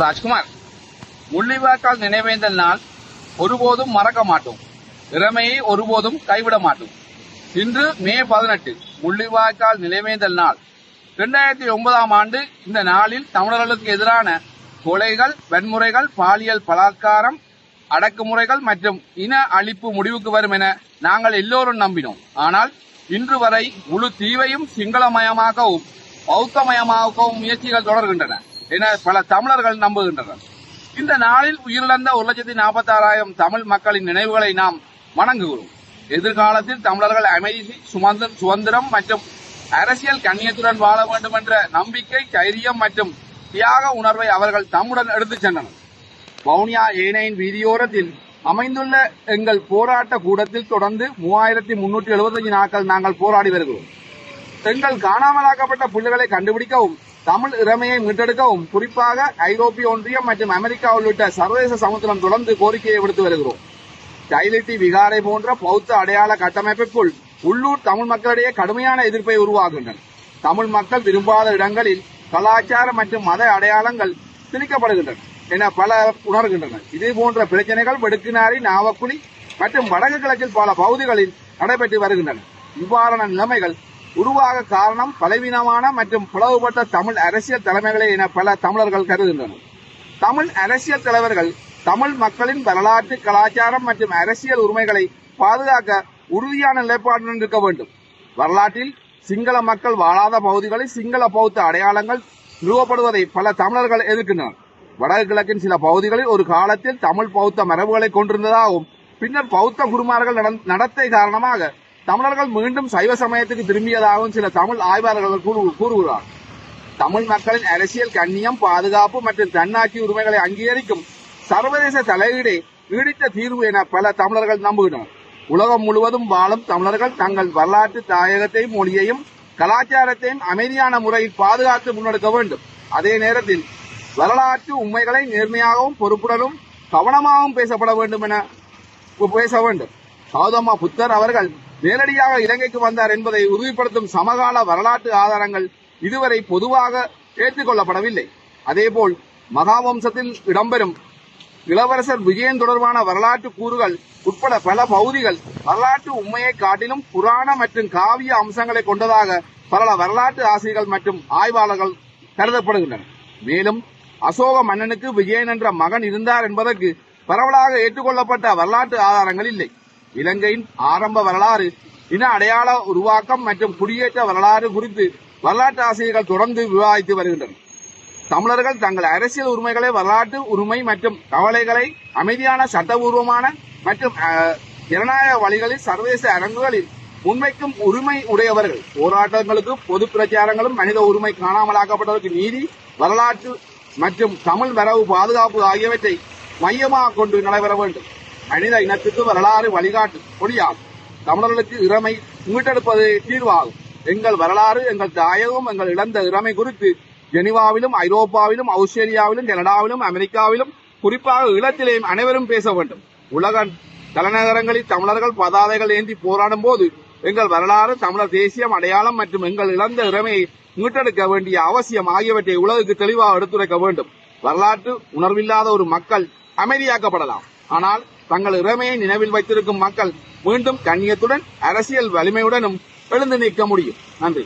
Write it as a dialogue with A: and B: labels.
A: ராஜ்குமார், முள்ளிவாய்க்கால் நினைவேந்தல் நாள் ஒருபோதும் மறக்க மாட்டோம். இளமையை ஒருபோதும் கைவிட மாட்டோம். இன்று மே 18 முள்ளிவாய்க்கால் நினைவேந்தல் நாள். 2009ஆம் ஆண்டு இந்த நாளில் தமிழர்களுக்கு எதிரான கொலைகள், வன்முறைகள், பாலியல் பலாத்காரம், அடக்குமுறைகள் மற்றும் இன அழிப்பு முடிவுக்கு வரும் என நாங்கள் எல்லோரும் நம்பினோம். ஆனால் இன்று வரை முழு தீவையும் சிங்களமயமாகவும் பௌத்தமயமாகவும் முயற்சிகள் தொடர்கின்றன என பல தமிழர்கள் நம்புகின்றனர். இந்த நாளில் உயிரிழந்த 1,46,000 தமிழ் மக்களின் நினைவுகளை நாம் வணங்குகிறோம். எதிர்காலத்தில் தமிழர்கள் அமைதி, சுதந்திரம் மற்றும் அரசியல் கண்ணியத்துடன் வாழ வேண்டும் என்ற நம்பிக்கை, தைரியம் மற்றும் தியாக உணர்வை அவர்கள் தம்முடன் எடுத்துச் சென்றனர். வவுனியா ஏனையின் வீதியோரத்தில் அமைந்துள்ள எங்கள் போராட்ட கூடத்தில் தொடர்ந்து 3,375 நாட்கள் நாங்கள் போராடி வருகிறோம். எங்கள் காணாமலாக்கப்பட்ட பிள்ளைகளை கண்டுபிடிக்கவும், தமிழ் இறைமையை மீட்டெடுக்கவும் குறிப்பாக ஐரோப்பிய ஒன்றியம் மற்றும் அமெரிக்கா உள்ளிட்ட சர்வதேச சமுத்திரம் தொடர்ந்து கோரிக்கையை விடுத்து வருகிறோம். டைலிட்டி விகாரை போன்ற பௌத்த அடையாள கட்டமைப்புக்குள் உள்ளூர் தமிழ் மக்களிடையே கடுமையான எதிர்ப்பை உருவாகின்றன. தமிழ் மக்கள் விரும்பாத இடங்களில் கலாச்சார மற்றும் மத அடையாளங்கள் திணிக்கப்படுகின்றன என பலர் உணர்கின்றனர். இதுபோன்ற பிரச்சனைகள் வெடுக்கினாரி, நாவக்குழி மற்றும் வடக்கு கிழக்கில் பல பகுதிகளில் நடைபெற்று வருகின்றன. இவ்வாறான நிலைமைகள் உருவாக காரணம் பலவீனமான மற்றும் பிளவுபட்ட தமிழ் அரசியல் தலைமைகளே என பல தமிழர்கள் கருதுகின்றனர். தமிழ் அரசியல் தலைவர்கள் தமிழ் மக்களின் வரலாற்று, கலாச்சாரம் மற்றும் அரசியல் உரிமைகளை பாதுகாக்க உறுதியான நிலைப்பாட்டுடன் இருக்க வேண்டும். வரலாற்றில் சிங்கள மக்கள் வாழாத பகுதிகளில் சிங்கள பௌத்த அடையாளங்கள் நிறுவப்படுவதை பல தமிழர்கள் எதிர்க்கின்றனர். வடக்கு கிழக்கின் சில பகுதிகளில் ஒரு காலத்தில் தமிழ் பௌத்த மரபுகளை கொண்டிருந்ததாகவும் பின்னர் பௌத்த குருமார்கள் நடத்தை காரணமாக தமிழர்கள் மீண்டும் சைவ சமயத்துக்கு திரும்பியதாகவும் சில தமிழ் ஆய்வாளர்கள் கூறுகிறார். தமிழ் மக்களின் அரசியல் கண்ணியம், பாதுகாப்பு மற்றும் தன்னாட்சி உரிமைகளை அங்கீகரிக்கும் சர்வதேச தலையீடே நீடித்த தீர்வு என பல தமிழர்கள் நம்புகின்றனர். உலகம் முழுவதும் வாழும் தமிழர்கள் தங்கள் வரலாற்று தாயகத்தையும், மொழியையும், கலாச்சாரத்தையும் அமைதியான முறையில் பாதுகாத்து முன்னெடுக்க வேண்டும். அதே நேரத்தில் வரலாற்று உண்மைகளை நேர்மையாகவும் பொறுப்புடனும் கவனமாகவும் பேசப்பட வேண்டும் என பேச வேண்டும். கௌதம புத்தர் அவர்கள் நேரடியாக இலங்கைக்கு வந்தார் என்பதை உறுதிப்படுத்தும் சமகால வரலாற்று ஆதாரங்கள் இதுவரை பொதுவாக ஏற்றுக்கொள்ளப்படவில்லை. அதேபோல் மகாவம்சத்தில் இடம்பெறும் இளவரசர் விஜயன் தொடர்பான வரலாற்று கூறுகள் உட்பட பல பகுதிகள் வரலாற்று உண்மையை காட்டிலும் புராண மற்றும் காவிய அம்சங்களை கொண்டதாக பல வரலாற்று ஆசிரியர்கள் மற்றும் ஆய்வாளர்கள் கருதப்படுகின்றனர். மேலும் அசோக மன்னனுக்கு விஜயன் என்ற மகன் இருந்தார் என்பதற்கு பரவலாக ஏற்றுக்கொள்ளப்பட்ட வரலாற்று ஆதாரங்கள் இல்லை. இலங்கையின் ஆரம்ப வரலாறு, இன அடையாள உருவாக்கம் மற்றும் குடியேற்ற வரலாறு குறித்து வரலாற்று ஆசிரியர்கள் தொடர்ந்து விவாதித்து வருகின்றனர். தமிழர்கள் தங்கள் அரசியல் உரிமைகளை, வரலாற்று உரிமை மற்றும் கவலைகளை அமைதியான, சட்டபூர்வமான மற்றும் ஜனநாயக வழிகளில் சர்வதேச அரங்குகளில் முன்வைக்கும் உரிமை உடையவர்கள். போராட்டங்களுக்கு, பொது பிரச்சாரங்களும், மனித உரிமை, காணாமலாக்கப்பட்டவருக்கு நீதி, வரலாற்று மற்றும் தமிழ் மரபு பாதுகாப்பு ஆகியவற்றை மையமாக கொண்டு நடைபெற வேண்டும். மனித இனத்துக்கு வரலாறு வழிகாட்டு கொடியாகும். தமிழர்களுக்கு இறைமை மீட்டெடுப்பது தீர்வாகும். எங்கள் வரலாறு, எங்கள் தாயகம், எங்கள் இழந்த இறைமை குறித்து ஜெனீவாவிலும், ஐரோப்பாவிலும், ஆஸ்திரேலியாவிலும், கனடாவிலும், அமெரிக்காவிலும், குறிப்பாக ஈழத்திலேயும் அனைவரும் பேச வேண்டும். உலக தலைநகரங்களில் தமிழர்கள் பதாதைகள் ஏந்தி போராடும் போது எங்கள் வரலாறு, தமிழர் தேசியம், அடையாளம் மற்றும் எங்கள் இழந்த இறைமையை மீட்டெடுக்க வேண்டிய அவசியம் ஆகியவற்றை உலகுக்கு தெளிவாக எடுத்துரைக்க வேண்டும். வரலாற்று உணர்வில்லாத ஒரு மக்கள் அமைதியாக்கப்படலாம். ஆனால் தங்கள் இறைமையை நினைவில் வைத்திருக்கும் மக்கள் மீண்டும் கண்ணியத்துடன், அரசியல் வலிமையுடனும் எழுந்து நிற்க முடியும். நன்றி.